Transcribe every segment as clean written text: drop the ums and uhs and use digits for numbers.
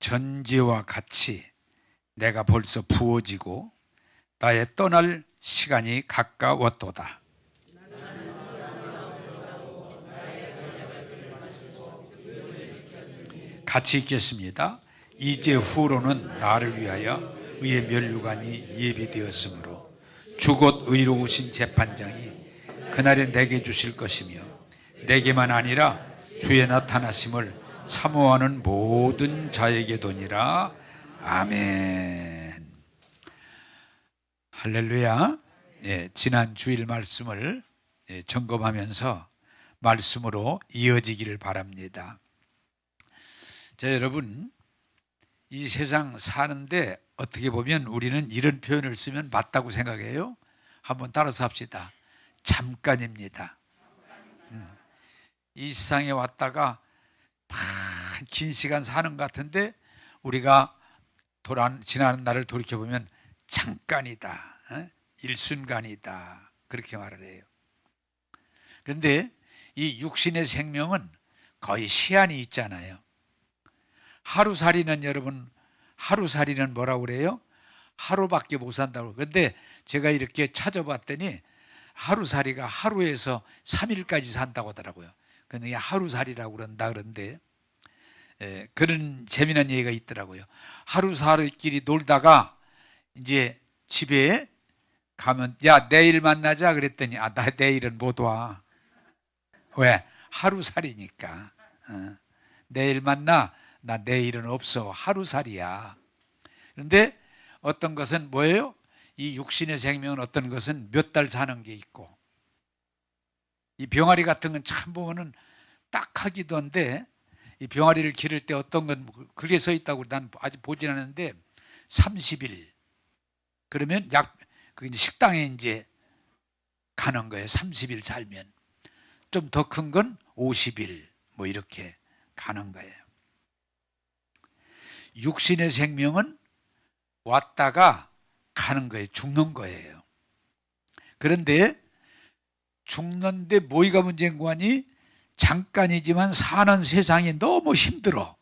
전지와 같이 내가 벌써 부어지고 나의 떠날 시간이 가까웠도다. 같이 읽겠습니다. 이제 후로는 나를 위하여 의의 면류관이 예비되었으므로 주 곧 의로우신 재판장이 그날에 내게 주실 것이며 내게만 아니라 주의 나타나심을 사모하는 모든 자에게도니라. 아멘. 할렐루야. 지난 주일 말씀을 점검하면서 말씀으로 이어지기를 바랍니다. 자, 여러분, 이 세상 사는데 어떻게 보면 우리는 이런 표현을 쓰면 맞다고 생각해요. 한번 따라서 합시다. 잠깐입니다. 이 세상에 왔다가 긴 시간 사는 것 같은데 우리가 지나는 날을 돌이켜보면 잠깐이다, 일순간이다, 그렇게 말을 해요. 그런데 이 육신의 생명은 거의 시한이 있잖아요. 하루살이는 여러분, 하루살이는 뭐라고 그래요? 하루밖에 못 산다고. 그런데 제가 이렇게 찾아봤더니 하루살이가 하루에서 3일까지 산다고 하더라고요. 근데 하루살이라고 그런다 그런데 그런 재미난 얘기가 있더라고요. 하루살이끼리 놀다가 이제 집에 가면 야, 내일 만나자 그랬더니 나 내일은 못 와. 왜? 하루살이니까. 내일 만나. 나 내일은 없어. 하루살이야. 그런데 어떤 것은 뭐예요? 이 육신의 생명은 어떤 것은 몇 달 사는 게 있고, 이 병아리 같은 건 참 보면은 딱하기도 한데, 이 병아리를 기를 때 어떤 건 그렇게 써 있다고 난 아직 보진 않았는데 30일. 그러면 식당에 이제 가는 거예요. 30일 살면. 좀 더 큰 건 50일 뭐 이렇게 가는 거예요. 육신의 생명은 왔다가 가는 거예요. 죽는 거예요. 그런데 죽는데 뭐가 문제인 거니? 잠깐이지만 사는 세상이 너무 힘들어.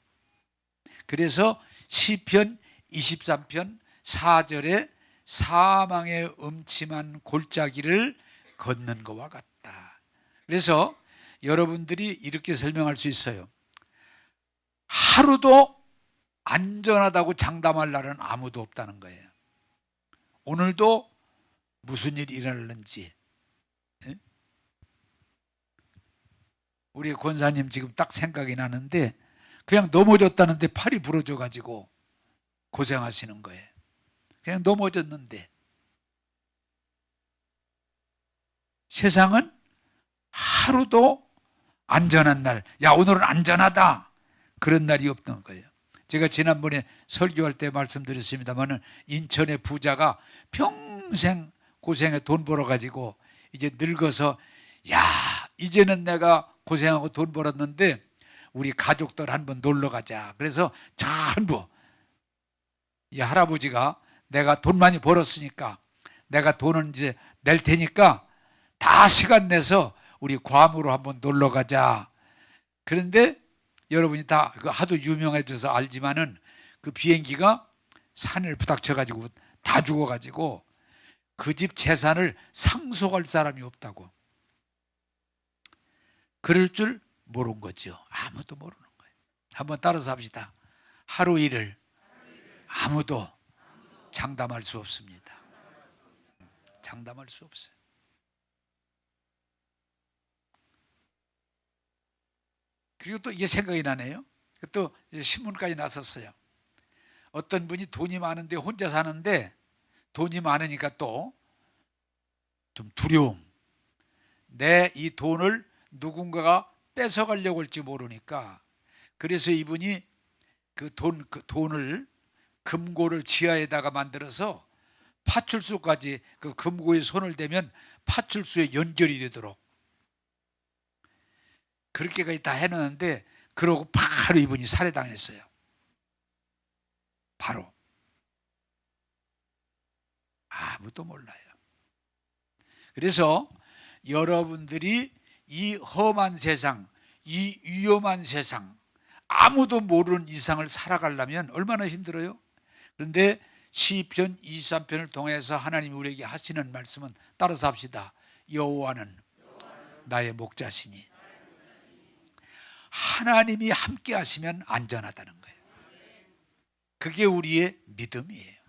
그래서 시편 23편 4절에 사망의 음침한 골짜기를 걷는 것과 같다. 그래서 여러분들이 이렇게 설명할 수 있어요. 하루도 안전하다고 장담할 날은 아무도 없다는 거예요. 오늘도 무슨 일이 일어날는지. 우리 권사님 지금 딱 생각이 나는데 그냥 넘어졌다는데 팔이 부러져 가지고 고생하시는 거예요. 그냥 넘어졌는데. 세상은 하루도 안전한 날, 야 오늘은 안전하다, 그런 날이 없던 거예요. 제가 지난번에 설교할 때 말씀드렸습니다만 인천의 부자가 평생 고생해 돈 벌어가지고 이제 늙어서 야 이제는 내가 고생하고 돈 벌었는데 우리 가족들 한번 놀러 가자. 그래서 전부 이 할아버지가 내가 돈 많이 벌었으니까 내가 돈을 이제 낼 테니까 다 시간 내서 우리 괌으로 한번 놀러 가자. 그런데 여러분이 다 하도 유명해져서 알지만은 그 비행기가 산을 부닥쳐가지고 다 죽어가지고 그 집 재산을 상속할 사람이 없다고. 그럴 줄 모른 거죠. 아무도 모르는 거예요. 한번 따라서 합시다. 하루 일을 아무도 장담할 수 없습니다. 장담할 수 없어요. 그리고 또 이게 생각이 나네요. 또 신문까지 났었어요. 어떤 분이 돈이 많은데 혼자 사는데 돈이 많으니까 또 좀 두려움. 내 이 돈을 누군가가 뺏어가려고 할지 모르니까 그래서 이분이 그 돈을 금고를 지하에다가 만들어서 파출소까지 그 금고에 손을 대면 파출소에 연결이 되도록 그렇게까지 다 해놓는데 그러고 바로 이분이 살해당했어요. 바로. 아무도 몰라요. 그래서 여러분들이 이 험한 세상, 이 위험한 세상, 아무도 모르는 이상을 살아가려면 얼마나 힘들어요? 그런데 시편 23편을 통해서 하나님 우리에게 하시는 말씀은 따라서 합시다. 여호와는 나의 목자시니. 하나님이 함께 하시면 안전하다는 거예요. 그게 우리의 믿음이에요.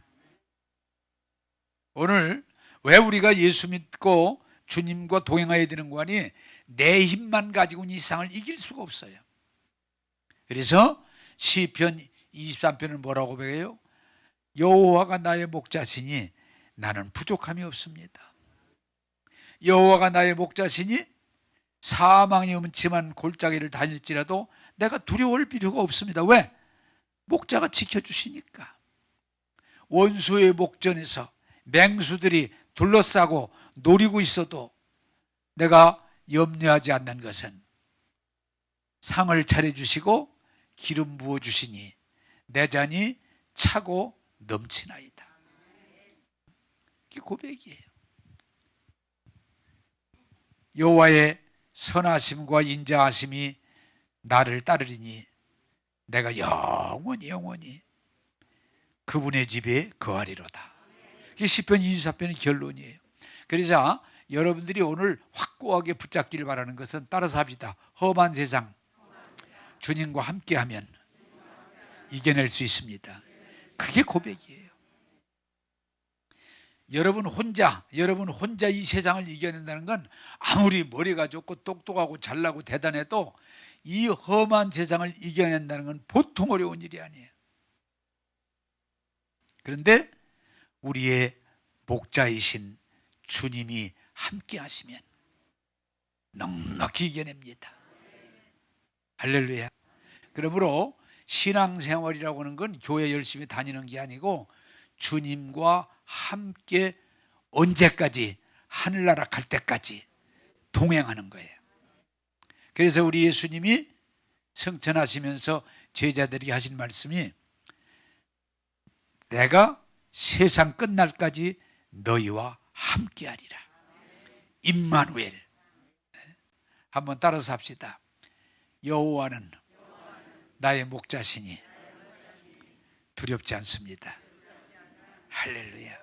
오늘 왜 우리가 예수 믿고 주님과 동행해야 되는 거 아니? 내 힘만 가지고는 이 세상을 이길 수가 없어요. 그래서 시편 23편은 뭐라고 배워요? 여호와가 나의 목자시니 나는 부족함이 없습니다. 여호와가 나의 목자시니 사망이 음침한 골짜기를 다닐지라도 내가 두려워할 필요가 없습니다. 왜? 목자가 지켜주시니까. 원수의 목전에서 맹수들이 둘러싸고 노리고 있어도 내가 염려하지 않는 것은 상을 차려주시고 기름 부어주시니 내 잔이 차고 넘치나이다. 이게 고백이에요. 여호와의 선하심과 인자하심이 나를 따르리니 내가 영원히 그분의 집에 거하리로다. 이게 시편 24편의 결론이에요. 그래서 여러분들이 오늘 확고하게 붙잡기를 바라는 것은 따라서 합시다. 험한 세상 주님과 함께하면 이겨낼 수 있습니다. 그게 고백이에요. 여러분 혼자 이 세상을 이겨낸다는 건 아무리 머리가 좋고 똑똑하고 잘나고 대단해도 이 험한 세상을 이겨낸다는 건 보통 어려운 일이 아니에요. 그런데 우리의 목자이신 주님이 함께 하시면 넉넉히 이겨냅니다. 할렐루야. 그러므로 신앙생활이라고 하는 건 교회 열심히 다니는 게 아니고 주님과 함께 언제까지 하늘나라 갈 때까지 동행하는 거예요. 그래서 우리 예수님이 성천하시면서 제자들이 하신 말씀이 내가 세상 끝날까지 너희와 함께하리라. 임마누엘. 한번 따라서 합시다. 여호와는 나의 목자시니 두렵지 않습니다. 할렐루야.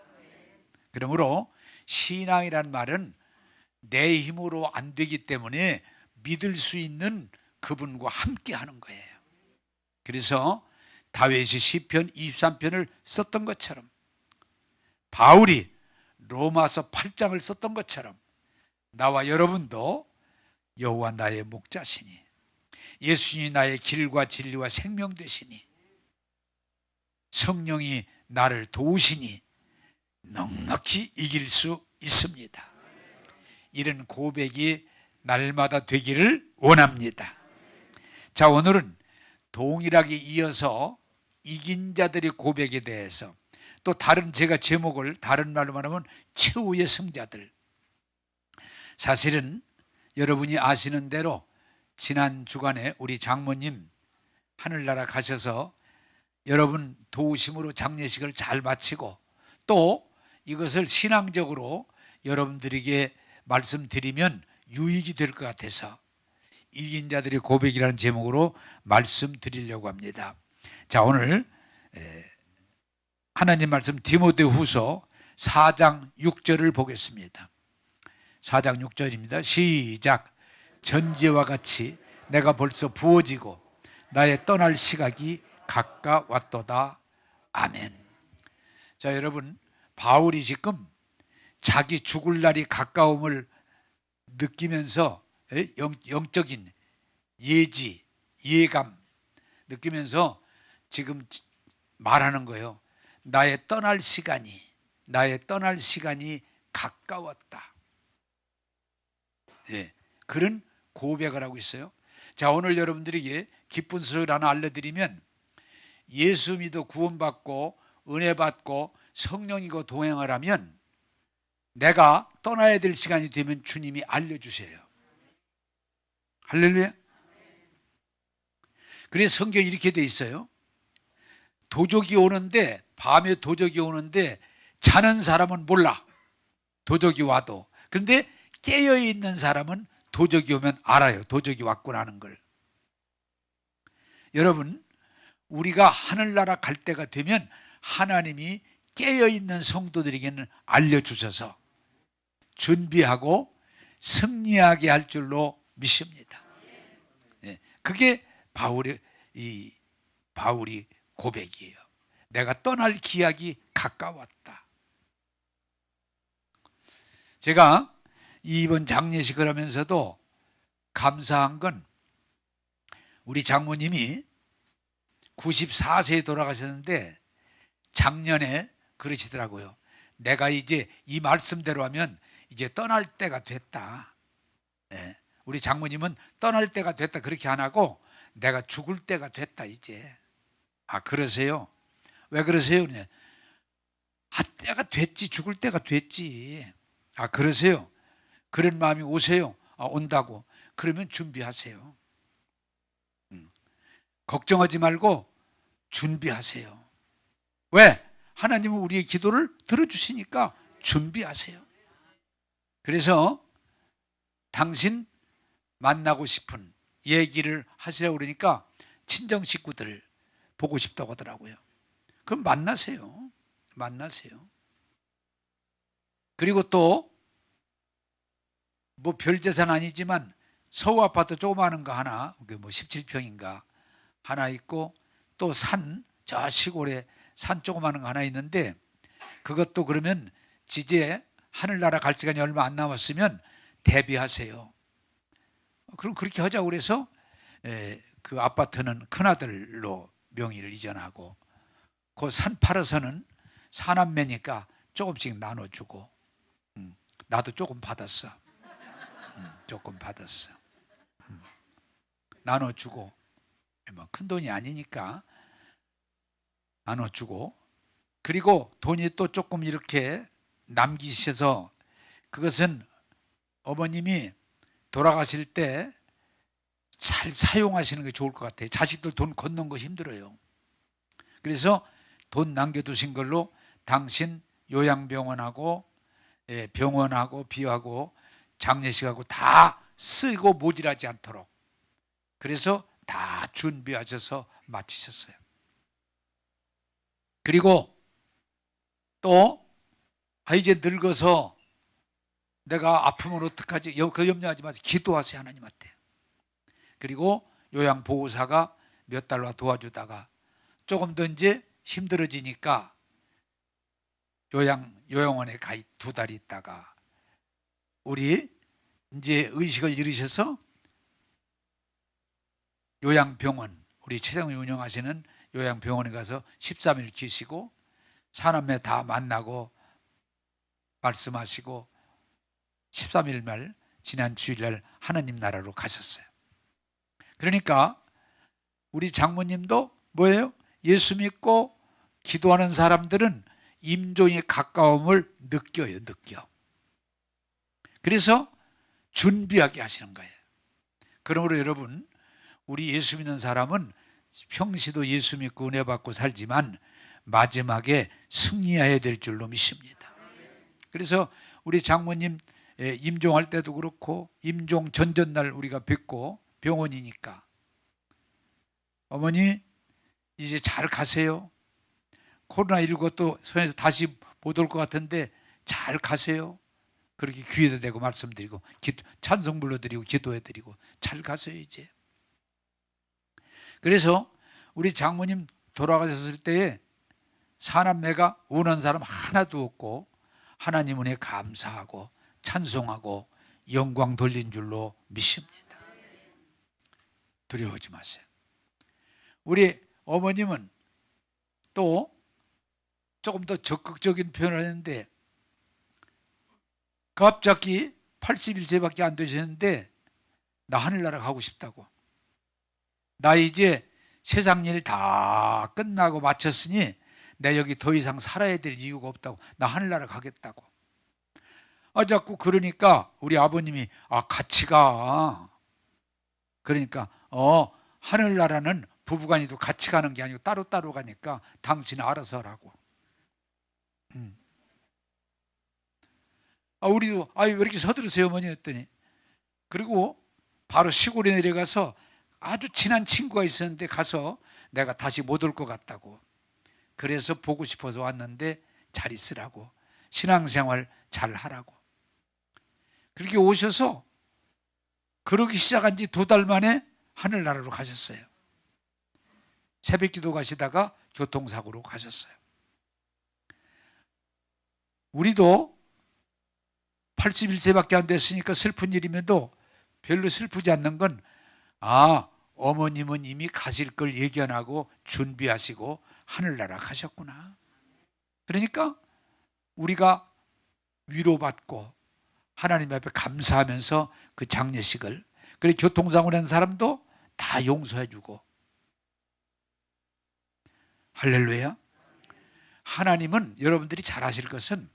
그러므로 신앙이란 말은 내 힘으로 안 되기 때문에 믿을 수 있는 그분과 함께 하는 거예요. 그래서 다윗이 시편 23편을 썼던 것처럼, 바울이 로마서 8장을 썼던 것처럼 나와 여러분도 여호와 나의 목자시니 예수님이 나의 길과 진리와 생명 되시니 성령이 나를 도우시니 넉넉히 이길 수 있습니다. 이런 고백이 날마다 되기를 원합니다. 자, 오늘은 동일하게 이어서 이긴 자들의 고백에 대해서, 또 다른 제가 제목을 다른 말로 말하면 최후의 승자들. 사실은 여러분이 아시는 대로 지난 주간에 우리 장모님 하늘나라 가셔서 여러분 도우심으로 장례식을 잘 마치고, 또 이것을 신앙적으로 여러분들에게 말씀드리면 유익이 될 것 같아서 이긴 자들의 고백이라는 제목으로 말씀드리려고 합니다. 자, 오늘 하나님 말씀 디모데후서 4장 6절을 보겠습니다. 4장 6절입니다. 시작. 전지와 같이 내가 벌써 부어지고 나의 떠날 시각이 가까웠도다. 아멘. 자, 여러분, 바울이 지금 자기 죽을 날이 가까움을 느끼면서 영적인 예지, 예감 느끼면서 지금 말하는 거예요. 나의 떠날 시간이 가까웠다. 예, 그런 고백을 하고 있어요. 자, 오늘 여러분들에게 기쁜 소식을 하나 알려드리면, 예수 믿어 구원받고 은혜 받고 성령이고 동행을 하면 내가 떠나야 될 시간이 되면 주님이 알려주세요. 할렐루야. 그래서 성경에 이렇게 돼 있어요. 도적이 오는데, 밤에 도적이 오는데 자는 사람은 몰라. 도적이 와도. 그런데 깨어있는 사람은 도적이 오면 알아요. 도적이 왔구나 하는 걸. 여러분, 우리가 하늘나라 갈 때가 되면 하나님이 깨어있는 성도들에게는 알려주셔서 준비하고 승리하게 할 줄로 믿습니다. 그게 바울의 고백이에요. 내가 떠날 기약이 가까웠다. 제가 이번 장례식을 하면서도 감사한 건 우리 장모님이 94세에 돌아가셨는데 작년에 그러시더라고요. 내가 이제 이 말씀대로 하면 이제 떠날 때가 됐다. 우리 장모님은 떠날 때가 됐다 그렇게 안 하고 내가 죽을 때가 됐다 이제. 아, 그러세요? 왜 그러세요? 때가 됐지, 죽을 때가 됐지. 아, 그러세요? 그런 마음이 오세요? 아, 온다고. 그러면 준비하세요. 걱정하지 말고 준비하세요. 왜? 하나님은 우리의 기도를 들어주시니까 준비하세요. 그래서 당신 만나고 싶은 얘기를 하시라고 그러니까 친정 식구들 보고 싶다고 하더라고요. 그럼 만나세요. 그리고 또 뭐 별 재산 아니지만 서울 아파트 조그마한 거 하나, 뭐 17평인가 하나 있고 또 저 시골에 산 조그마한 거 하나 있는데 그것도 그러면 이제 하늘나라 갈 시간이 얼마 안 남았으면 대비하세요. 그럼 그렇게 하자고 그래서 그 아파트는 큰아들로 명의를 이전하고 그 산 팔아서는 사남매니까 조금씩 나눠주고 나도 조금 받았어. 나눠주고 뭐 큰 돈이 아니니까 나눠주고 그리고 돈이 또 조금 이렇게 남기셔서 그것은 어머님이 돌아가실 때 잘 사용하시는 게 좋을 것 같아요. 자식들 돈 걷는 거 힘들어요. 그래서 돈 남겨두신 걸로 당신 요양병원하고 병원하고 비하고 장례식하고 다 쓰고 모질하지 않도록 그래서 다 준비하셔서 마치셨어요. 그리고 또 이제 늙어서 내가 아프면 어떡하지? 그 염려하지 마세요. 기도하세요, 하나님한테. 그리고 요양보호사가 몇 달만 도와주다가 조금 더 이제 힘들어지니까 요양원에 가 2달 있다가 우리 이제 의식을 잃으셔서 요양병원, 우리 최장이 운영하시는 요양병원에 가서 13일 계시고 사남매 다 만나고 말씀하시고 13일 말 지난 주일날 하나님 나라로 가셨어요. 그러니까 우리 장모님도 뭐예요? 예수 믿고 기도하는 사람들은 임종의 가까움을 느껴요. 그래서 준비하게 하시는 거예요. 그러므로 여러분, 우리 예수 믿는 사람은 평시도 예수 믿고 은혜 받고 살지만 마지막에 승리해야 될 줄로 믿습니다. 그래서 우리 장모님 임종할 때도 그렇고 임종 전전날 우리가 뵙고 병원이니까 어머니 이제 잘 가세요. 코로나19 또 손에서 다시 못 올 것 같은데 잘 가세요. 그렇게 귀에도 대고 말씀드리고 찬송 불러드리고 기도해드리고 잘 가세요 이제. 그래서 우리 장모님 돌아가셨을 때에 사남매가 원한 사람 하나도 없고 하나님 은혜 감사하고 찬송하고 영광 돌린 줄로 믿습니다. 두려워하지 마세요. 우리 어머님은 또 조금 더 적극적인 표현을 했는데 갑자기 81세밖에 안 되셨는데 나 하늘나라 가고 싶다고. 나 이제 세상 일 다 끝나고 마쳤으니 내 여기 더 이상 살아야 될 이유가 없다고. 나 하늘나라 가겠다고. 자꾸 그러니까 우리 아버님이 같이 가. 그러니까 하늘나라는 부부간이도 같이 가는 게 아니고 따로따로 가니까 당신 알아서 하라고. 우리도 왜 이렇게 서두르세요 어머니 했더니 그리고 바로 시골에 내려가서 아주 친한 친구가 있었는데 가서 내가 다시 못 올 것 같다고, 그래서 보고 싶어서 왔는데 잘 있으라고, 신앙생활 잘 하라고 그렇게 오셔서 그러기 시작한 지 2달 만에 하늘나라로 가셨어요. 새벽기도 가시다가 교통사고로 가셨어요. 우리도 81세밖에 안 됐으니까 슬픈 일임에도 별로 슬프지 않는 건, 어머님은 이미 가실 걸 예견하고 준비하시고 하늘나라 가셨구나. 그러니까 우리가 위로받고 하나님 앞에 감사하면서 그 장례식을, 그래 교통사고 난 사람도 다 용서해주고. 할렐루야. 하나님은 여러분들이 잘 아실 것은,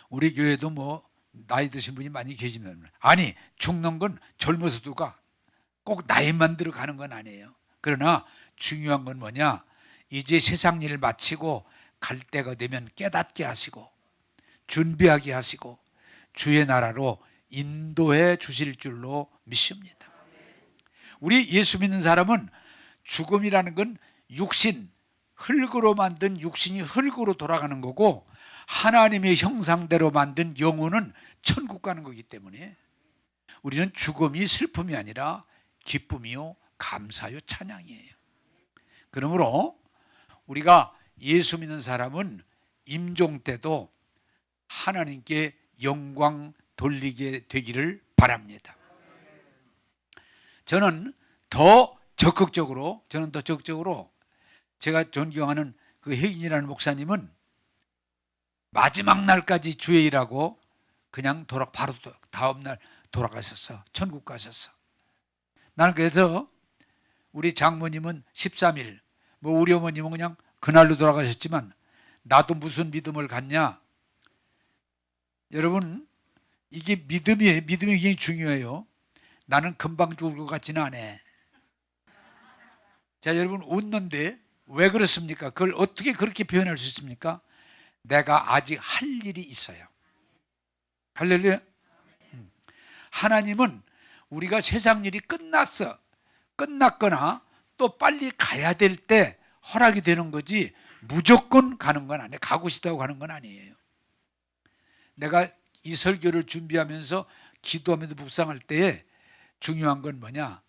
우리 교회도 뭐 나이 드신 분이 많이 계시면, 아니 죽는 건 젊어서도 꼭 나이만 들어가는 건 아니에요. 그러나 중요한 건 뭐냐, 이제 세상 일을 마치고 갈 때가 되면 깨닫게 하시고 준비하게 하시고 주의 나라로 인도해 주실 줄로 믿습니다. 우리 예수 믿는 사람은 죽음이라는 건 육신, 흙으로 만든 육신이 흙으로 돌아가는 거고, 하나님의 형상대로 만든 영혼은 천국 가는 거기 때문에 우리는 죽음이 슬픔이 아니라 기쁨이요 감사요 찬양이에요. 그러므로 우리가 예수 믿는 사람은 임종 때도 하나님께 영광 돌리게 되기를 바랍니다. 저는 더 적극적으로 제가 존경하는 그 혜인이라는 목사님은 마지막 날까지 주의 일하고 그냥 바로 다음 날 돌아가셨어. 천국 가셨어. 나는 그래서 우리 장모님은 13일, 뭐 우리 어머님은 그냥 그날로 돌아가셨지만 나도 무슨 믿음을 갖냐? 여러분, 이게 믿음이 굉장히 중요해요. 나는 금방 죽을 것 같지는 않아. 자, 여러분 웃는데 왜 그렇습니까? 그걸 어떻게 그렇게 표현할 수 있습니까? 내가 아직 할 일이 있어요. 할렐루야. 하나님은 우리가 세상 일이 끝났거나 또 빨리 가야 될 때 허락이 되는 거지, 무조건 가는 건 아니에요. 가고 싶다고 가는 건 아니에요. 내가 이 설교를 준비하면서 기도하면서 묵상할 때에 중요한 건 뭐냐,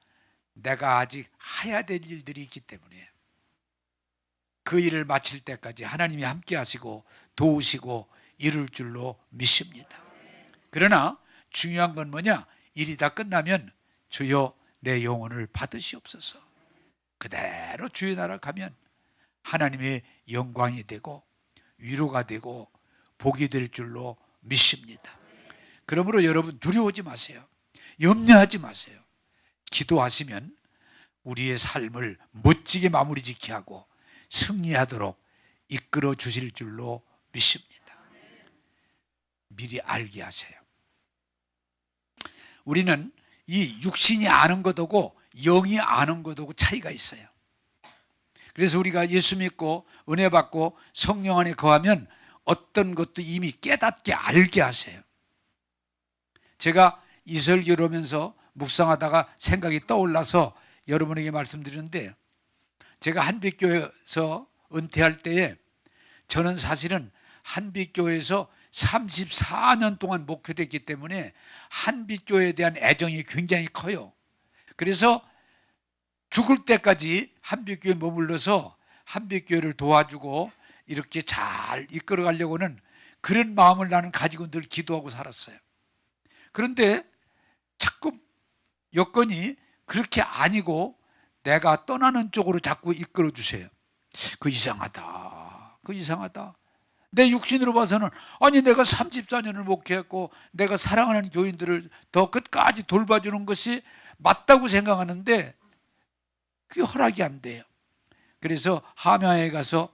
내가 아직 해야 될 일들이 있기 때문에 그 일을 마칠 때까지 하나님이 함께 하시고 도우시고 이룰 줄로 믿습니다. 그러나 중요한 건 뭐냐, 일이 다 끝나면 주여 내 영혼을 받으시옵소서, 그대로 주의 나라 가면 하나님의 영광이 되고 위로가 되고 복이 될 줄로 믿습니다. 그러므로 여러분 두려워하지 마세요. 염려하지 마세요. 기도하시면 우리의 삶을 멋지게 마무리 짓게 하고 승리하도록 이끌어 주실 줄로 믿습니다. 미리 알게 하세요. 우리는 이 육신이 아는 것하고 영이 아는 것하고 차이가 있어요. 그래서 우리가 예수 믿고 은혜 받고 성령 안에 거하면 어떤 것도 이미 깨닫게 알게 하세요. 제가 이 설교를 하면서 묵상하다가 생각이 떠올라서 여러분에게 말씀드리는데, 제가 한빛교회에서 은퇴할 때에 저는 사실은 한빛교회에서 34년 동안 목회를 했기 때문에 한빛교회에 대한 애정이 굉장히 커요. 그래서 죽을 때까지 한빛교회에 머물러서 한빛교회를 도와주고 이렇게 잘 이끌어 가려고는 그런 마음을 나는 가지고 늘 기도하고 살았어요. 그런데 자꾸 여건이 그렇게 아니고 내가 떠나는 쪽으로 자꾸 이끌어 주세요. 그 이상하다. 내 육신으로 봐서는, 아니 내가 34년을 목회했고 내가 사랑하는 교인들을 더 끝까지 돌봐주는 것이 맞다고 생각하는데 그게 허락이 안 돼요. 그래서 함야에 가서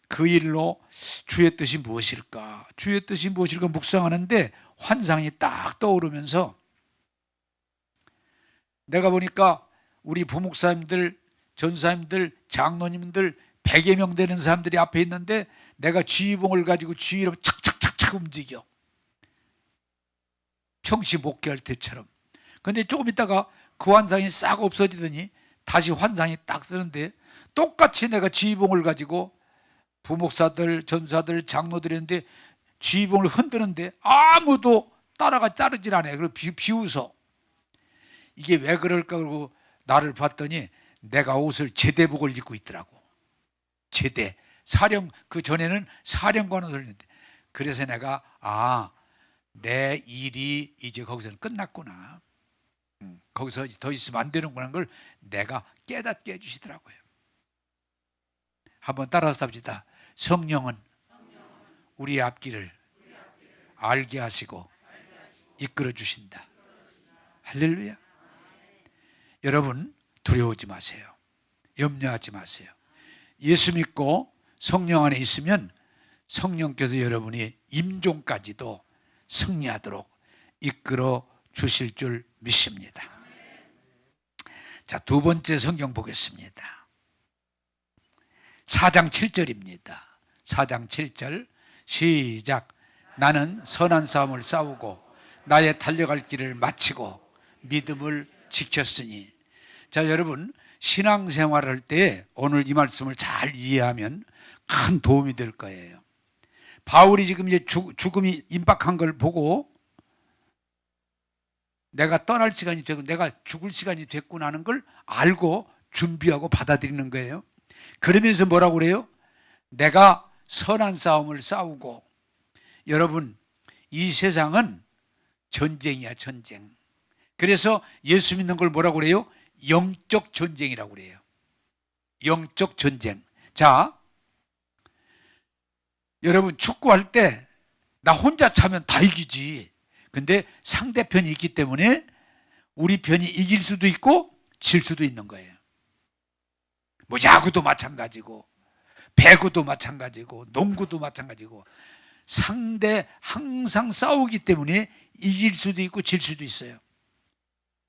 그 일로 주의 뜻이 무엇일까 묵상하는데 환상이 딱 떠오르면서, 내가 보니까 우리 부목사님들, 전사님들, 장로님들 100여 명 되는 사람들이 앞에 있는데 내가 지휘봉을 가지고 지휘를 착착착착 움직여, 평시 목회할 때처럼. 근데 조금 있다가 그 환상이 싹 없어지더니 다시 환상이 딱 쓰는데, 똑같이 내가 지휘봉을 가지고 부목사들, 전사들, 장로들이 있는데 지휘봉을 흔드는데 아무도 따르질 않아요. 그리고 비웃어. 이게 왜 그럴까? 그러고 나를 봤더니 내가 옷을 제대복을 입고 있더라고. 제대. 그 전에는 사령관 옷을 입는데. 그래서 내가 내 일이 이제 거기서는 끝났구나. 거기서 더 있으면 안 되는구나 하는 걸 내가 깨닫게 해주시더라고요. 한번 따라서 합시다. 성령은 우리의 앞길을 알게 하시고 이끌어 주신다. 할렐루야. 여러분, 두려워하지 마세요. 염려하지 마세요. 예수 믿고 성령 안에 있으면 성령께서 여러분이 임종까지도 승리하도록 이끌어 주실 줄 믿습니다. 자, 두 번째 성경 보겠습니다. 4장 7절입니다. 4장 7절 시작. 나는 선한 싸움을 싸우고 나의 달려갈 길을 마치고 믿음을 지켰으니. 자, 여러분, 신앙생활을 할 때 오늘 이 말씀을 잘 이해하면 큰 도움이 될 거예요. 바울이 지금 이제 죽음이 임박한 걸 보고 내가 떠날 시간이 되고 내가 죽을 시간이 됐구나 하는 걸 알고 준비하고 받아들이는 거예요. 그러면서 뭐라고 그래요? 내가 선한 싸움을 싸우고. 여러분, 이 세상은 전쟁이야, 전쟁. 그래서 예수 믿는 걸 뭐라고 그래요? 영적 전쟁이라고 그래요. 영적 전쟁. 자, 여러분, 축구할 때 나 혼자 차면 다 이기지. 근데 상대편이 있기 때문에 우리 편이 이길 수도 있고 질 수도 있는 거예요. 뭐 야구도 마찬가지고 배구도 마찬가지고 농구도 마찬가지고 상대 항상 싸우기 때문에 이길 수도 있고 질 수도 있어요.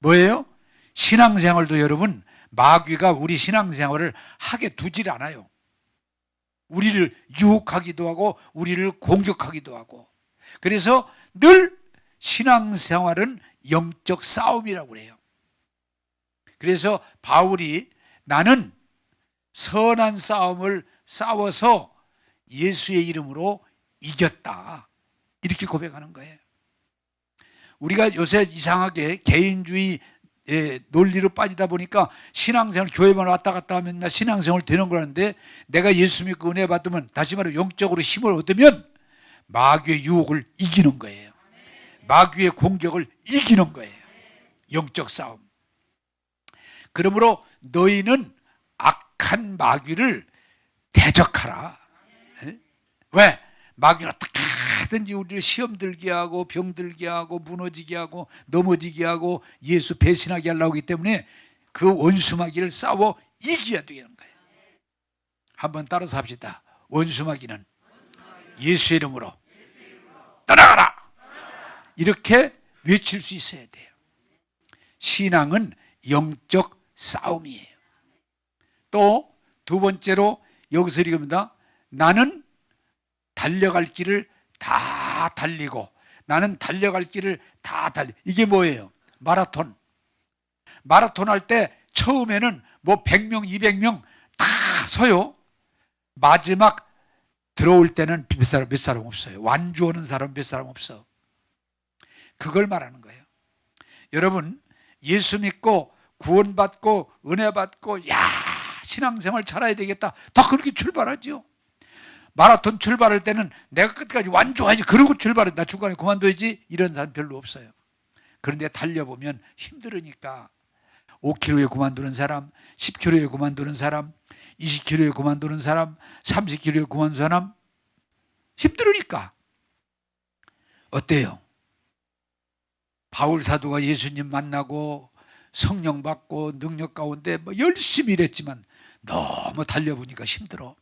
뭐예요? 신앙생활도 여러분, 마귀가 우리 신앙생활을 하게 두질 않아요. 우리를 유혹하기도 하고 우리를 공격하기도 하고. 그래서 늘 신앙생활은 영적 싸움이라고 그래요. 그래서 바울이 나는 선한 싸움을 싸워서 예수의 이름으로 이겼다, 이렇게 고백하는 거예요. 우리가 요새 이상하게 개인주의 논리로 빠지다 보니까 신앙생활 교회만 왔다 갔다 하면 나 신앙생활 되는 거라는데, 내가 예수 믿고 은혜 받으면, 다시 말해 영적으로 힘을 얻으면 마귀의 유혹을 이기는 거예요. 마귀의 공격을 이기는 거예요. 영적 싸움. 그러므로 너희는 악한 마귀를 대적하라. 왜? 마귀는 어떻게 하든지 우리를 시험 들게 하고 병 들게 하고 무너지게 하고 넘어지게 하고 예수 배신하게 하려고 하기 때문에 그 원수 마귀를 싸워 이겨야 되는 거예요. 한번 따라서 합시다. 원수 마귀는 예수의 이름으로 떠나가라. 이렇게 외칠 수 있어야 돼요. 신앙은 영적 싸움이에요. 또 두 번째로 여기서 읽습니다. 나는 달려갈 길을 다 달리고. 나는 달려갈 길을 다 달리. 이게 뭐예요? 마라톤. 마라톤 할 때 처음에는 뭐 100명, 200명 다 서요. 마지막 들어올 때는 몇 사람 없어요. 완주하는 사람 몇 사람 없어. 그걸 말하는 거예요. 여러분, 예수 믿고 구원받고 은혜 받고 신앙생활 잘해야 되겠다, 다 그렇게 출발하죠. 마라톤 출발할 때는 내가 끝까지 완주해야지, 그러고 출발해, 나 중간에 그만둬야지, 이런 사람 별로 없어요. 그런데 달려보면 힘들으니까 5km에 그만두는 사람, 10km에 그만두는 사람, 20km에 그만두는 사람, 30km에 그만두는 사람, 힘들으니까. 어때요? 바울 사도가 예수님 만나고 성령 받고 능력 가운데 열심히 일했지만 너무 달려보니까 힘들어.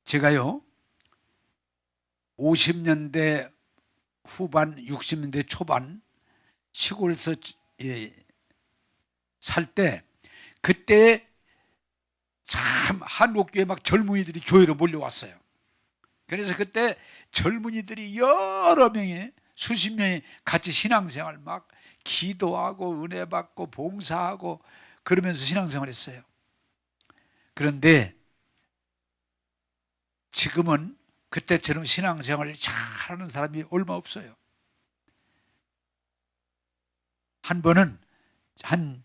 제가요 50년대 후반 60년대 초반 시골에서 살 때, 그때 참 한국교회 막 젊은이들이 교회로 몰려왔어요. 그래서 그때 젊은이들이 여러 명이, 수십 명이 같이 신앙생활 막 기도하고 은혜 받고 봉사하고 그러면서 신앙생활 했어요. 그런데 지금은 그때처럼 신앙생활을 잘하는 사람이 얼마 없어요. 한 번은 한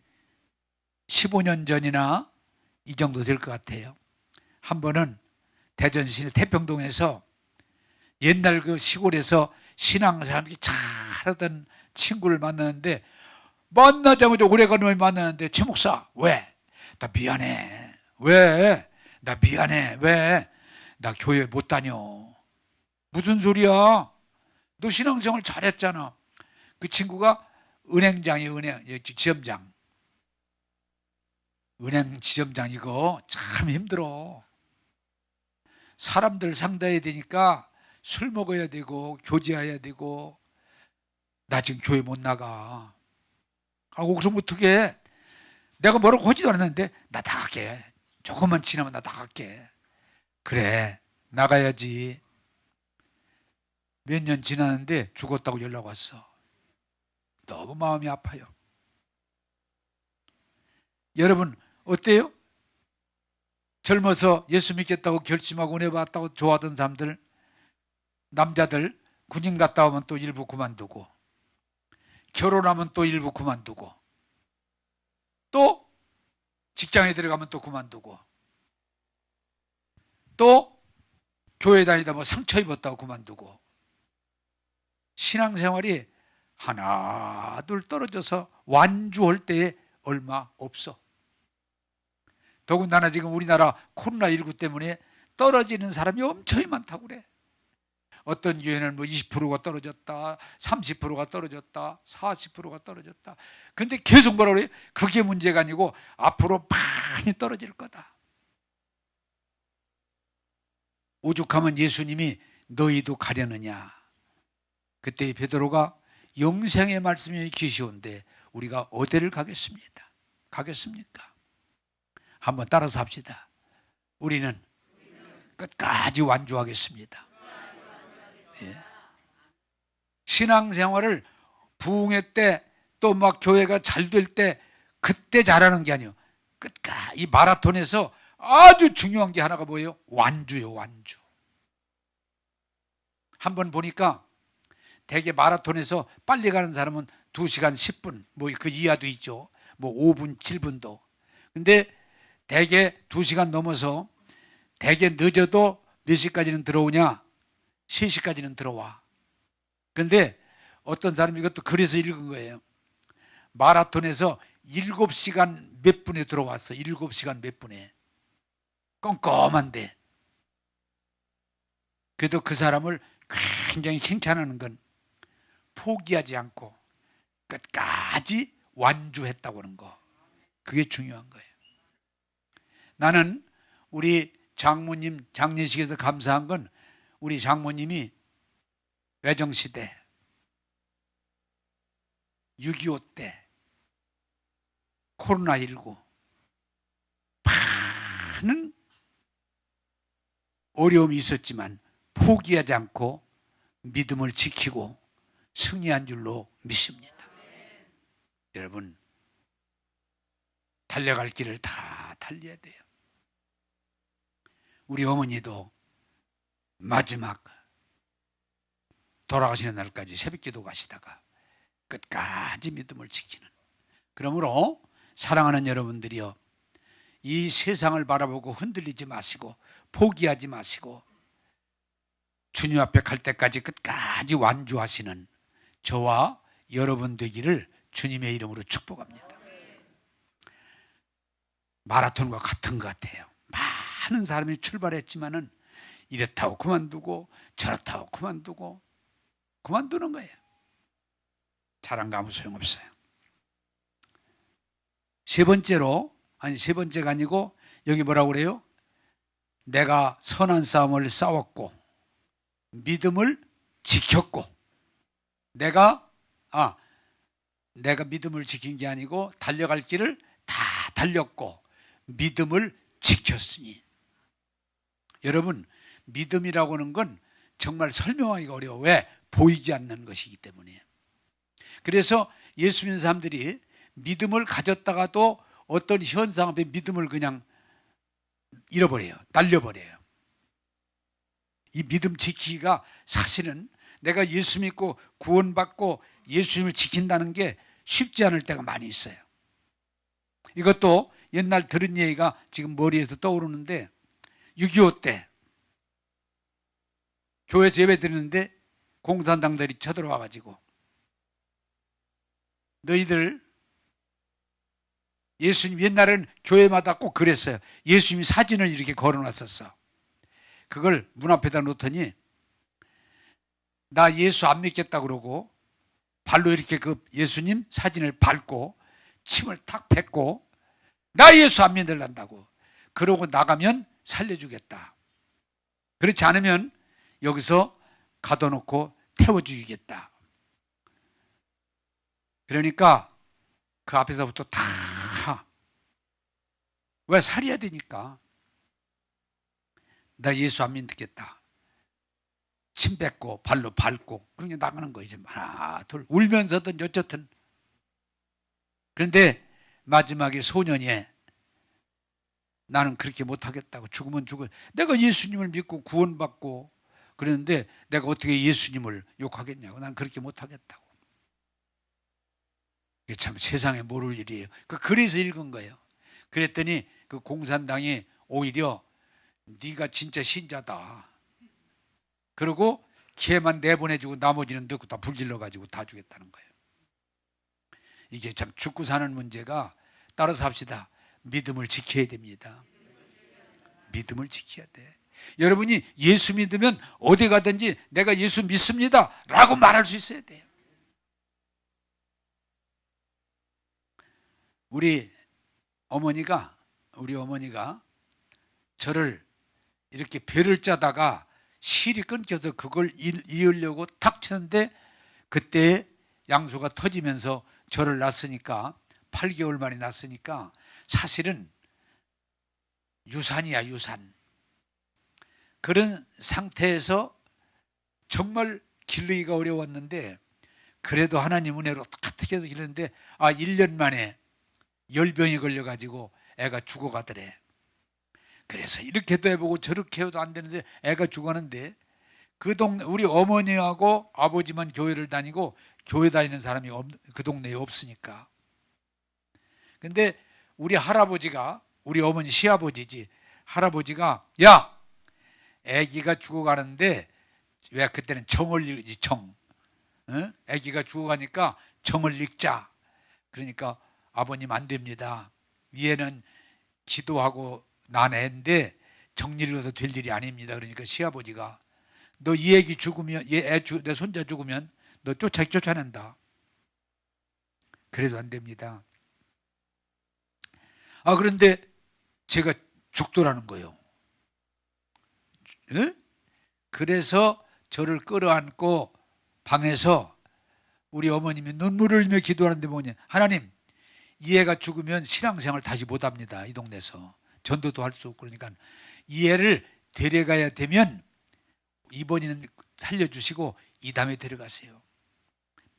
15년 전이나 이 정도 될 것 같아요. 한 번은 대전시 태평동에서 옛날 그 시골에서 신앙생활이 잘하던 친구를 만났는데, 만나자마자 오래간만에 만났는데, 최 목사, 왜? 나 미안해. 왜? 나 미안해. 왜? 나 교회 못 다녀. 무슨 소리야? 너 신앙생활 잘했잖아. 그 친구가 은행장이, 지점장. 은행 지점장 이거 참 힘들어. 사람들 상대해야 되니까 술 먹어야 되고 교제해야 되고, 나 지금 교회 못 나가. 그럼 어떡해? 내가 뭐라고 하지도 않았는데 나 나갈게. 조금만 지나면 나 나갈게. 그래, 나가야지. 몇 년 지났는데 죽었다고 연락 왔어. 너무 마음이 아파요. 여러분 어때요? 젊어서 예수 믿겠다고 결심하고 은혜 받았다고 좋아하던 사람들, 남자들 군인 갔다 오면 또 일부 그만두고, 결혼하면 또 일부 그만두고, 또 직장에 들어가면 또 그만두고, 또 교회 다니다 뭐 상처 입었다고 그만두고, 신앙생활이 하나 둘 떨어져서 완주할 때에 얼마 없어. 더군다나 지금 우리나라 코로나19 때문에 떨어지는 사람이 엄청 많다고 그래. 어떤 교회는 뭐 20%가 떨어졌다, 30%가 떨어졌다, 40%가 떨어졌다. 근데 계속 뭐라 그래요? 그게 문제가 아니고 앞으로 많이 떨어질 거다. 오죽하면 예수님이 너희도 가려느냐. 그때 베드로가 영생의 말씀이 계시온데 우리가 어디를 가겠습니까? 한번 따라서 합시다. 우리는 끝까지 완주하겠습니다. 예. 신앙생활을 부흥회 때 또 막 교회가 잘 될 때 그때 잘하는 게 아니에요. 끝까지 이 마라톤에서 아주 중요한 게 하나가 뭐예요? 완주요, 완주. 한번 보니까 대개 마라톤에서 빨리 가는 사람은 2시간 10분, 뭐 그 이하도 있죠. 뭐 5분, 7분도. 근데 대개 2시간 넘어서 대개 늦어도 몇 시까지는 들어오냐? 3시까지는 들어와. 근데 어떤 사람이 이것도 그래서 읽은 거예요. 마라톤에서 7시간 몇 분에 들어왔어. 7시간 몇 분에. 껌껌한데. 그래도 그 사람을 굉장히 칭찬하는 건 포기하지 않고 끝까지 완주했다고 하는 거. 그게 중요한 거예요. 나는 우리 장모님 장례식에서 감사한 건 우리 장모님이 외정시대, 6.25 때, 코로나19 많은 어려움이 있었지만 포기하지 않고 믿음을 지키고 승리한 줄로 믿습니다. 여러분, 달려갈 길을 다 달려야 돼요. 우리 어머니도 마지막 돌아가시는 날까지 새벽기도 가시다가 끝까지 믿음을 지키는. 그러므로 사랑하는 여러분들이요, 이 세상을 바라보고 흔들리지 마시고 포기하지 마시고 주님 앞에 갈 때까지 끝까지 완주하시는 저와 여러분 되기를 주님의 이름으로 축복합니다. 마라톤과 같은 것 같아요. 많은 사람이 출발했지만은 이렇다고 그만두고 저렇다고 그만두고 그만두는 거예요. 잘한가 아무 소용없어요. 세 번째가 아니고 여기 뭐라고 그래요? 내가 선한 싸움을 싸웠고 믿음을 지켰고. 내가 믿음을 지킨 게 아니고 달려갈 길을 다 달렸고 믿음을 지켰으니. 여러분, 믿음이라고 하는 건 정말 설명하기가 어려워. 왜? 보이지 않는 것이기 때문에. 그래서 예수 믿는 사람들이 믿음을 가졌다가도 어떤 현상 앞에 믿음을 그냥 잃어버려요. 날려버려요. 이 믿음 지키기가 사실은 내가 예수 믿고 구원받고 예수님을 지킨다는 게 쉽지 않을 때가 많이 있어요. 이것도 옛날 들은 얘기가 지금 머리에서 떠오르는데 6.25 때 교회에서 예배 드리는데 공산당들이 쳐들어와 가지고 너희들 예수님, 옛날에는 교회마다 꼭 그랬어요. 예수님 사진을 이렇게 걸어놨었어. 그걸 문 앞에다 놓더니 나 예수 안 믿겠다 그러고 발로 이렇게 그 예수님 사진을 밟고 침을 탁 뱉고 나 예수 안 믿을란다고, 그러고 나가면 살려주겠다, 그렇지 않으면 여기서 가둬놓고 태워 죽이겠다. 그러니까 그 앞에서부터 다 왜 살해야 되니까 나 예수 안 믿겠다, 침 뱉고 발로 밟고 그냥 나가는 거예요. 이제 하나 둘 울면서든 어쨌든. 그런데 마지막에 소년이 나는 그렇게 못하겠다고, 죽으면 죽어, 내가 예수님을 믿고 구원받고 그랬는데 내가 어떻게 예수님을 욕하겠냐고, 나는 그렇게 못하겠다고. 이게 참 세상에 모를 일이에요. 그래서 읽은 거예요. 그랬더니 그 공산당이 오히려 네가 진짜 신자다 그러고 걔만 내보내주고 나머지는 넣고 다 불질러가지고 다 주겠다는 거예요. 이게 참 죽고 사는 문제가, 따라서 합시다. 믿음을 지켜야 됩니다. 믿음을 지켜야 돼. 여러분이 예수 믿으면 어디 가든지 내가 예수 믿습니다 라고 말할 수 있어야 돼요. 우리 어머니가 저를 이렇게 배를 짜다가 실이 끊겨서 그걸 이으려고 탁 치는데 그때 양수가 터지면서 저를 낳았으니까 8개월 만에 낳았으니까 사실은 유산이야, 유산. 그런 상태에서 정말 기르기가 어려웠는데 그래도 하나님 은혜로 어떻게 해서 기르는데 1년 만에 열병이 걸려가지고 애가 죽어가더래. 그래서 이렇게도 해보고 저렇게 해도 안 되는데 애가 죽었는데 그 동네 우리 어머니하고 아버지만 교회를 다니고 교회 다니는 사람이 그 동네에 없으니까. 근데 우리 할아버지가, 우리 어머니 시아버지지, 할아버지가 야 애기가 죽어가는데 왜 그때는 정을 읽지, 정. 애기가 죽어가니까 정을 읽자. 그러니까 아버님 안 됩니다. 얘는 기도하고 난 애인데 정리를 해도 될 일이 아닙니다. 그러니까 시아버지가 너 이 애기 죽으면, 내 손자 죽으면 너 쫓아낸다. 그래도 안 됩니다. 그런데 제가 죽더라는 거예요. 그래서 저를 끌어안고 방에서 우리 어머님이 눈물을 흘리며 기도하는데 뭐냐, 하나님 이 애가 죽으면 신앙생활 다시 못합니다. 이 동네에서 전도도 할 수 없고, 그러니까 이 애를 데려가야 되면 이번에는 살려주시고 이 다음에 데려가세요.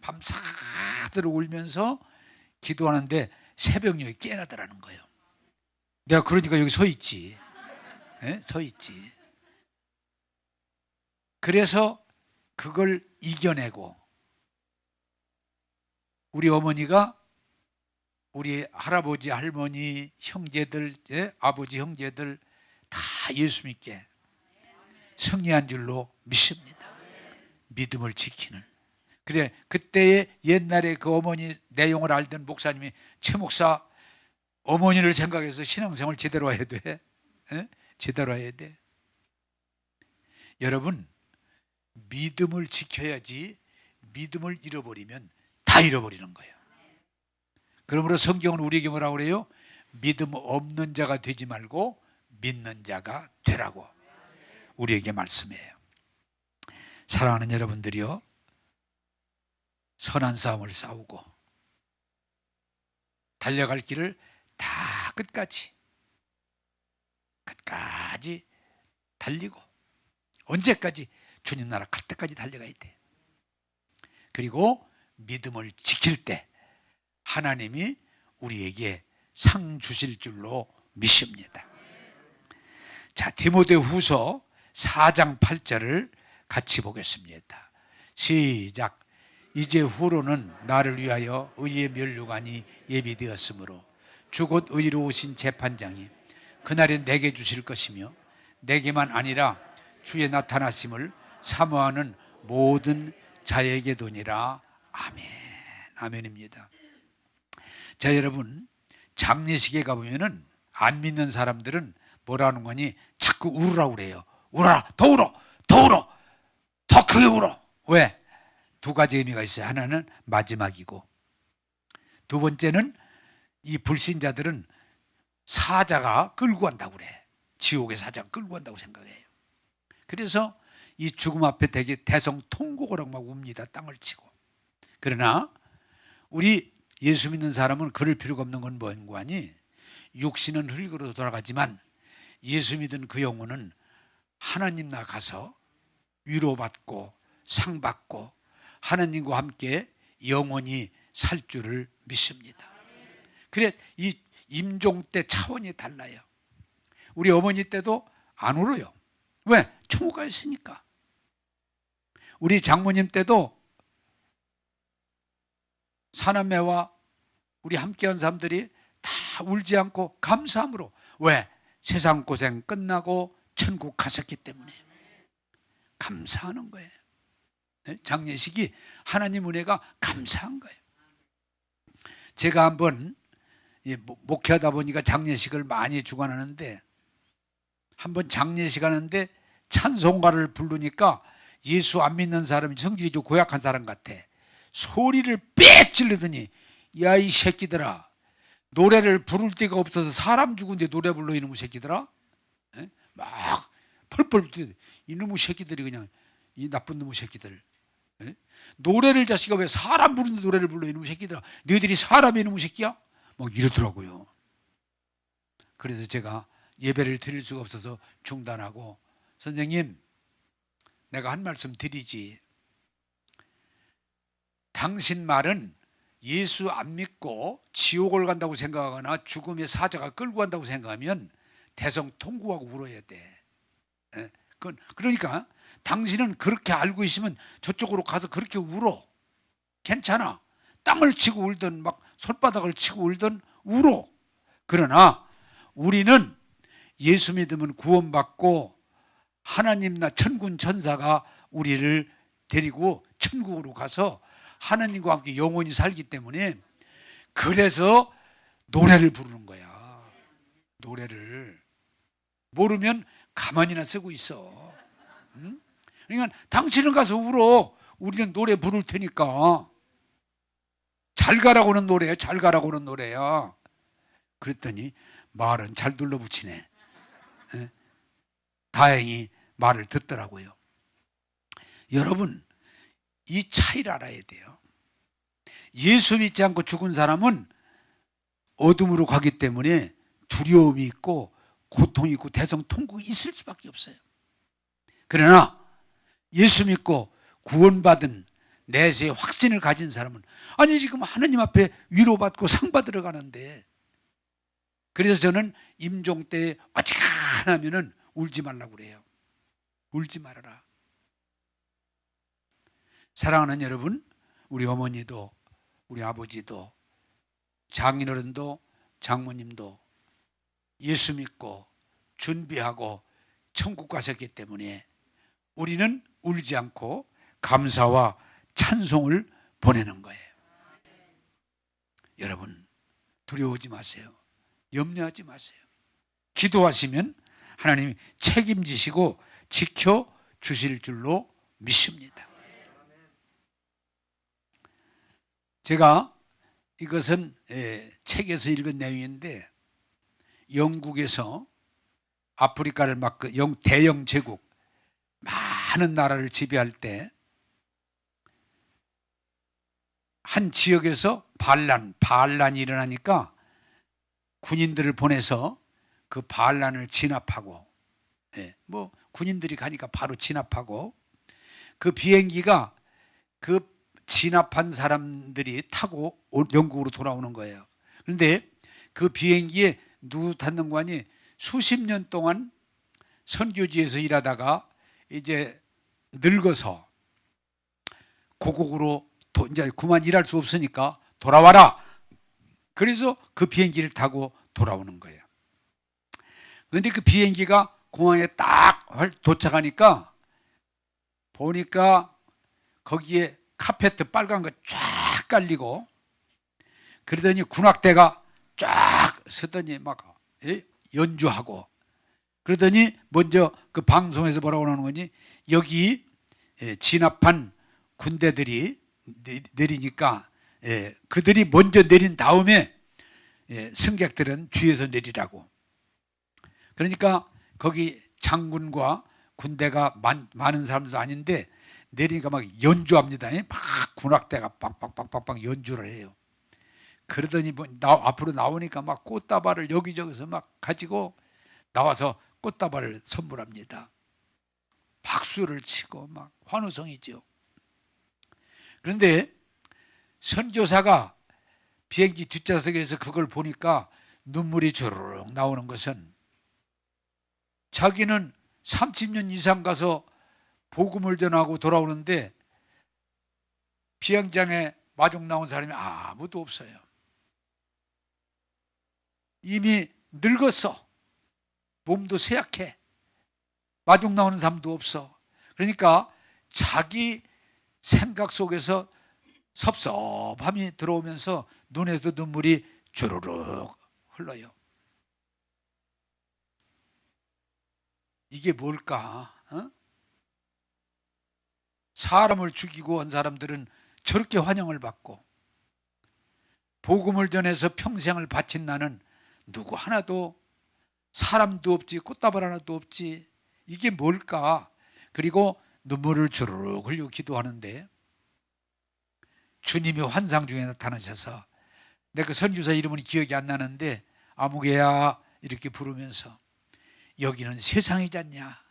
밤새도록 울면서 기도하는데 새벽녘에 깨나더라는 거예요. 내가 그러니까 여기 서 있지. 서 있지. 그래서 그걸 이겨내고 우리 어머니가 우리 할아버지, 할머니, 형제들, 아버지, 형제들 다 예수 믿게 승리한 줄로 믿습니다. 믿음을 지키는. 그래, 그때의 옛날에 그 어머니 내용을 알던 목사님이, 최 목사, 어머니를 생각해서 신앙생활 제대로 해야 돼. 제대로 해야 돼. 여러분, 믿음을 지켜야지 믿음을 잃어버리면 다 잃어버리는 거예요. 그러므로 성경은 우리에게 뭐라고 그래요? 믿음 없는 자가 되지 말고 믿는 자가 되라고 우리에게 말씀해요. 사랑하는 여러분들이요, 선한 싸움을 싸우고 달려갈 길을 다 끝까지 달리고 언제까지? 주님 나라 갈 때까지 달려가야 돼. 그리고 믿음을 지킬 때 하나님이 우리에게 상 주실 줄로 믿습니다. 자, 디모데후서 4장 8절을 같이 보겠습니다. 시작. 이제 후로는 나를 위하여 의의 면류관이 예비되었으므로 주 곧 의로우신 재판장이 그날에 내게 주실 것이며 내게만 아니라 주의 나타나심을 사모하는 모든 자에게도니라. 아멘. 아멘입니다. 자, 여러분, 장례식에 가보면은 안 믿는 사람들은 뭐라는 거니? 자꾸 울으라고 그래요. 울어라, 더 울어, 더 울어, 더 크게 울어. 왜? 두 가지 의미가 있어요. 하나는 마지막이고, 두 번째는 이 불신자들은 사자가 끌고 간다고 그래. 지옥의 사자가 끌고 간다고 생각해요. 그래서 이 죽음 앞에 되게 대성통곡을 막 웁니다. 땅을 치고. 그러나 우리 예수 믿는 사람은 그럴 필요가 없는 건 뭔고 하니? 육신은 흙으로 돌아가지만 예수 믿은 그 영혼은 하나님 나가서 위로받고 상받고 하나님과 함께 영원히 살 줄을 믿습니다. 그래, 이 임종 때 차원이 달라요. 우리 어머니 때도 안 울어요. 왜? 천국 가 있으니까. 우리 장모님 때도 사남매와 우리 함께한 사람들이 다 울지 않고 감사함으로. 왜? 세상 고생 끝나고 천국 갔었기 때문에 감사하는 거예요. 장례식이 하나님 은혜가 감사한 거예요. 제가 한번 목회하다 보니까 장례식을 많이 주관하는데, 한번 장례식 하는데 찬송가를 부르니까 예수 안 믿는 사람이 성질이 좀 고약한 사람 같아. 소리를 빽 지르더니, 야 이 새끼들아, 노래를 부를 데가 없어서 사람 죽은데 노래 불러 이놈의 새끼들아. 막 펄펄 뛰어. 이놈의 새끼들이 그냥, 이 나쁜 놈의 새끼들. 노래를 자식아 왜 사람 부르는데 노래를 불러 이놈의 새끼들아. 너희들이 사람이 이놈의 새끼야? 막 이러더라고요. 그래서 제가 예배를 드릴 수가 없어서 중단하고, 선생님, 내가 한 말씀 드리지. 당신 말은 예수 안 믿고 지옥을 간다고 생각하거나 죽음의 사자가 끌고 간다고 생각하면 대성통곡하고 울어야 돼. 그러니까 당신은 그렇게 알고 있으면 저쪽으로 가서 그렇게 울어. 괜찮아. 땅을 치고 울든 막 손바닥을 치고 울든 울어. 그러나 우리는 예수 믿으면 구원받고 하나님나 천군 천사가 우리를 데리고 천국으로 가서 하나님과 함께 영원히 살기 때문에, 그래서 노래를 부르는 거야. 노래를 모르면 가만히나 쓰고 있어. 응? 그러니까 당신은 가서 울어. 우리는 노래 부를 테니까. 잘 가라고는 노래야. 잘 가라고는 노래야. 그랬더니 말은 잘 둘러붙이네. 다행히 말을 듣더라고요. 여러분, 이 차이를 알아야 돼요. 예수 믿지 않고 죽은 사람은 어둠으로 가기 때문에 두려움이 있고 고통이 있고 대성통곡이 있을 수밖에 없어요. 그러나 예수 믿고 구원받은 내세의 확신을 가진 사람은, 아니 지금 하나님 앞에 위로받고 상 받으러 가는데, 그래서 저는 임종 때 어지간하면은 울지 말라고 그래요. 울지 말아라. 사랑하는 여러분, 우리 어머니도 우리 아버지도 장인어른도 장모님도 예수 믿고 준비하고 천국 가셨기 때문에 우리는 울지 않고 감사와 찬송을 보내는 거예요. 여러분, 두려워하지 마세요. 염려하지 마세요. 기도하시면 하나님이 책임지시고 지켜주실 줄로 믿습니다. 제가 이것은 책에서 읽은 내용인데, 영국에서 아프리카를 막 대영 제국, 많은 나라를 지배할 때 한 지역에서 반란이 일어나니까 군인들을 보내서 그 반란을 진압하고, 군인들이 가니까 바로 진압하고, 그 비행기가 그 진압한 사람들이 타고 영국으로 돌아오는 거예요. 그런데 그 비행기에 누구 탔는관이 수십 년 동안 선교지에서 일하다가 이제 늙어서 고국으로 이제 그만 일할 수 없으니까 돌아와라. 그래서 그 비행기를 타고 돌아오는 거예요. 그런데 그 비행기가 공항에 딱 도착하니까 보니까 거기에 카페트 빨간 거 쫙 깔리고, 그러더니 군악대가 쫙 서더니 막 연주하고, 그러더니 먼저 그 방송에서 뭐라고 하는 거니, 여기 진압한 군대들이 내리니까 그들이 먼저 내린 다음에 승객들은 뒤에서 내리라고. 그러니까 거기 장군과 군대가 많은 사람도 아닌데 내리니까 막 연주합니다. 막 군악대가 빵빵빵빵빵 연주를 해요. 그러더니 앞으로 나오니까 막 꽃다발을 여기저기서 막 가지고 나와서 꽃다발을 선물합니다. 박수를 치고 막 환호성이죠. 그런데 선교사가 비행기 뒷좌석에서 그걸 보니까 눈물이 주르륵 나오는 것은, 자기는 30년 이상 가서 복음을 전하고 돌아오는데 비행장에 마중 나온 사람이 아무도 없어요. 이미 늙었어. 몸도 쇠약해. 마중 나오는 사람도 없어. 그러니까 자기 생각 속에서 섭섭함이 들어오면서 눈에서 눈물이 주르륵 흘러요. 이게 뭘까? 사람을 죽이고 온 사람들은 저렇게 환영을 받고, 복음을 전해서 평생을 바친 나는 누구 하나도, 사람도 없지, 꽃다발 하나도 없지. 이게 뭘까? 그리고 눈물을 주르륵 흘리고 기도하는데 주님이 환상 중에 나타나셔서, 내 그 선교사 이름은 기억이 안 나는데 아무개야 이렇게 부르면서, 여기는 세상이잖냐,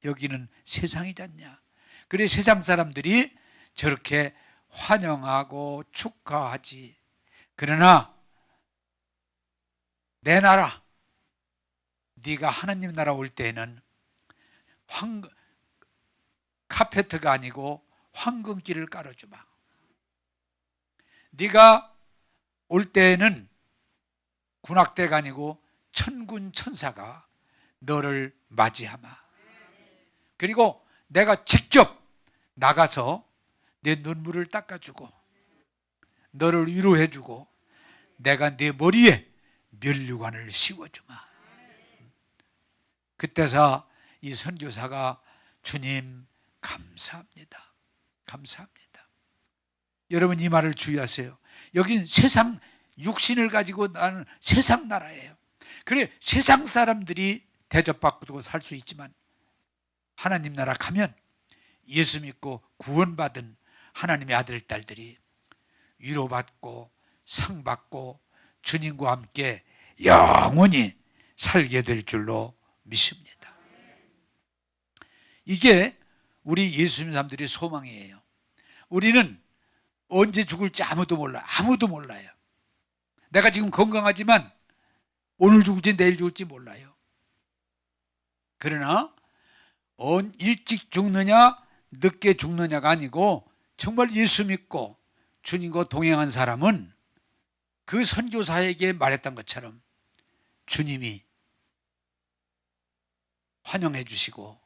여기는 세상이잖냐. 그래 세상 사람들이 저렇게 환영하고 축하하지. 그러나 내 나라, 네가 하나님 나라 올 때에는 카페트가 아니고 황금길을 깔아주마. 네가 올 때에는 군악대가 아니고 천군 천사가 너를 맞이하마. 그리고 내가 직접 나가서 내 눈물을 닦아주고 너를 위로해주고 내가 네 머리에 면류관을 씌워주마. 그때서 이 선교사가, 주님 감사합니다, 감사합니다. 여러분 이 말을 주의하세요. 여긴 세상 육신을 가지고 나는 세상 나라예요. 그래 세상 사람들이 대접받고 살 수 있지만 하나님 나라 가면 예수 믿고 구원받은 하나님의 아들 딸들이 위로받고 상받고 주님과 함께 영원히 살게 될 줄로 믿습니다. 이게 우리 예수 믿는 사람들의 소망이에요. 우리는 언제 죽을지 아무도 몰라. 아무도 몰라요. 내가 지금 건강하지만 오늘 죽을지 내일 죽을지 몰라요. 그러나 일찍 죽느냐 늦게 죽느냐가 아니고, 정말 예수 믿고 주님과 동행한 사람은 그 선교사에게 말했던 것처럼 주님이 환영해 주시고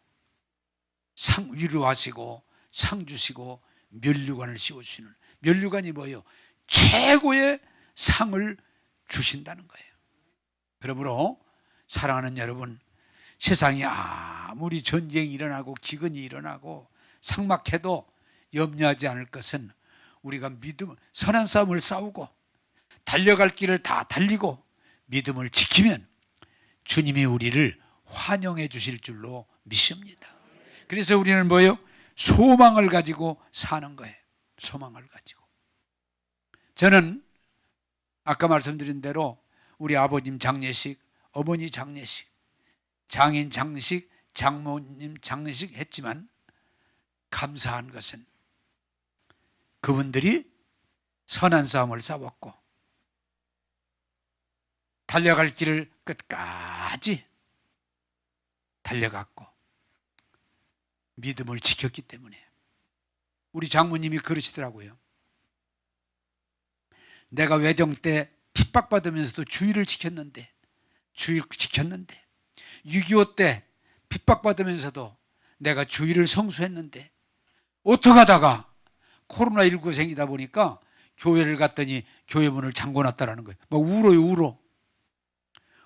상 위로하시고 상 주시고 면류관을 씌워주시는, 면류관이 뭐예요? 최고의 상을 주신다는 거예요. 그러므로 사랑하는 여러분, 세상이 아무리 전쟁이 일어나고 기근이 일어나고 삭막해도 염려하지 않을 것은, 우리가 믿음, 선한 싸움을 싸우고 달려갈 길을 다 달리고 믿음을 지키면 주님이 우리를 환영해 주실 줄로 믿습니다. 그래서 우리는 뭐예요? 소망을 가지고 사는 거예요. 소망을 가지고. 저는 아까 말씀드린 대로 우리 아버님 장례식, 어머니 장례식, 장인 장식, 장모님 장례식 했지만 감사한 것은 그분들이 선한 싸움을 싸웠고 달려갈 길을 끝까지 달려갔고 믿음을 지켰기 때문에 우리 장모님이 그러시더라고요. 내가 외정 때 핍박받으면서도 주의를 지켰는데 6.25 때 핍박받으면서도 내가 주의를 성수했는데 어떻게 하다가 코로나19 생기다 보니까 교회를 갔더니 교회 문을 잠궈놨다라는 거예요. 막 울어요, 울어.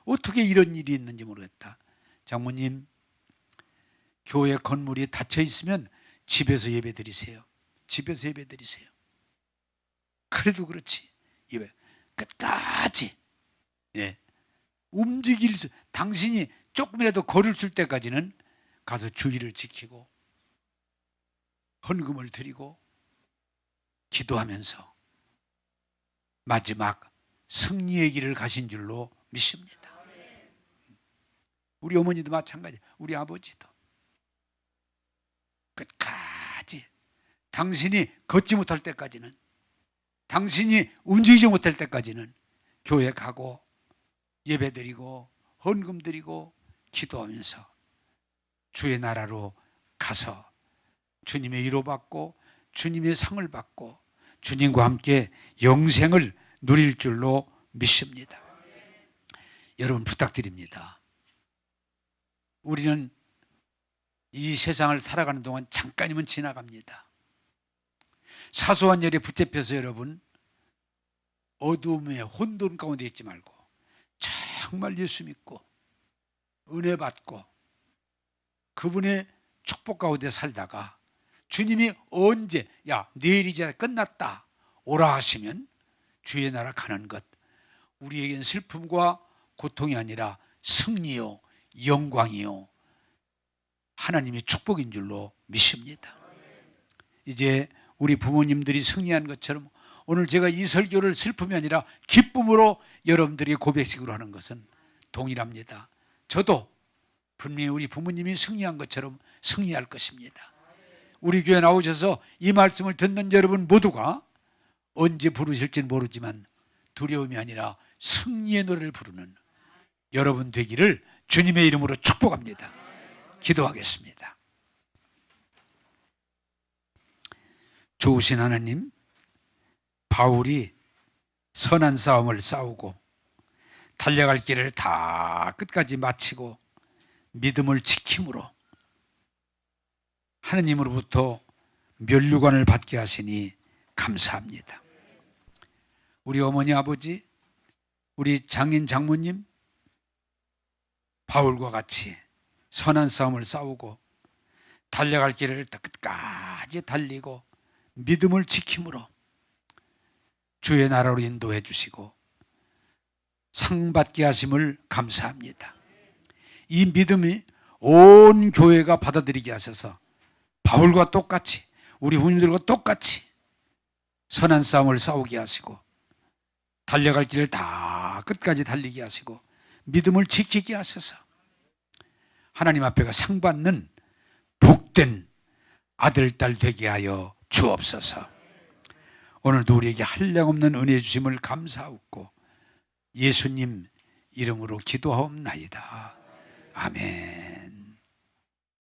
어떻게 이런 일이 있는지 모르겠다. 장모님, 교회 건물이 닫혀 있으면 집에서 예배 드리세요. 집에서 예배 드리세요. 그래도 그렇지. 끝까지 움직일 수, 당신이 조금이라도 걸을 수 있을 때까지는 가서 주의를 지키고 헌금을 드리고 기도하면서 마지막 승리의 길을 가신 줄로 믿습니다. 우리 어머니도 마찬가지, 우리 아버지도 끝까지 당신이 걷지 못할 때까지는, 당신이 움직이지 못할 때까지는 교회 가고 예배 드리고 헌금 드리고 기도하면서 주의 나라로 가서 주님의 위로받고 주님의 상을 받고 주님과 함께 영생을 누릴 줄로 믿습니다. 여러분 부탁드립니다. 우리는 이 세상을 살아가는 동안 잠깐이면 지나갑니다. 사소한 일에 붙잡혀서 여러분 어두움의 혼돈 가운데 있지 말고 정말 예수 믿고 은혜 받고 그분의 축복 가운데 살다가 주님이 언제 내일 이제 끝났다 오라 하시면 주의 나라 가는 것, 우리에겐 슬픔과 고통이 아니라 승리요 영광이요 하나님의 축복인 줄로 믿습니다. 이제 우리 부모님들이 승리한 것처럼 오늘 제가 이 설교를 슬픔이 아니라 기쁨으로 여러분들이 고백식으로 하는 것은 동일합니다. 저도 분명히 우리 부모님이 승리한 것처럼 승리할 것입니다. 우리 교회 나오셔서 이 말씀을 듣는 여러분 모두가 언제 부르실지는 모르지만 두려움이 아니라 승리의 노래를 부르는 여러분 되기를 주님의 이름으로 축복합니다. 기도하겠습니다. 좋으신 하나님, 바울이 선한 싸움을 싸우고 달려갈 길을 다 끝까지 마치고 믿음을 지킴으로 하느님으로부터 면류관을 받게 하시니 감사합니다. 우리 어머니 아버지, 우리 장인 장모님 바울과 같이 선한 싸움을 싸우고 달려갈 길을 끝까지 달리고 믿음을 지킴으로 주의 나라로 인도해 주시고 상 받게 하심을 감사합니다. 이 믿음이 온 교회가 받아들이게 하셔서 바울과 똑같이 우리 후임들과 똑같이 선한 싸움을 싸우게 하시고 달려갈 길을 다 끝까지 달리게 하시고 믿음을 지키게 하셔서 하나님 앞에가 상 받는 복된 아들, 딸 되게 하여 주옵소서. 오늘도 우리에게 한량없는 은혜 주심을 감사하고 예수님 이름으로 기도하옵나이다. 아멘.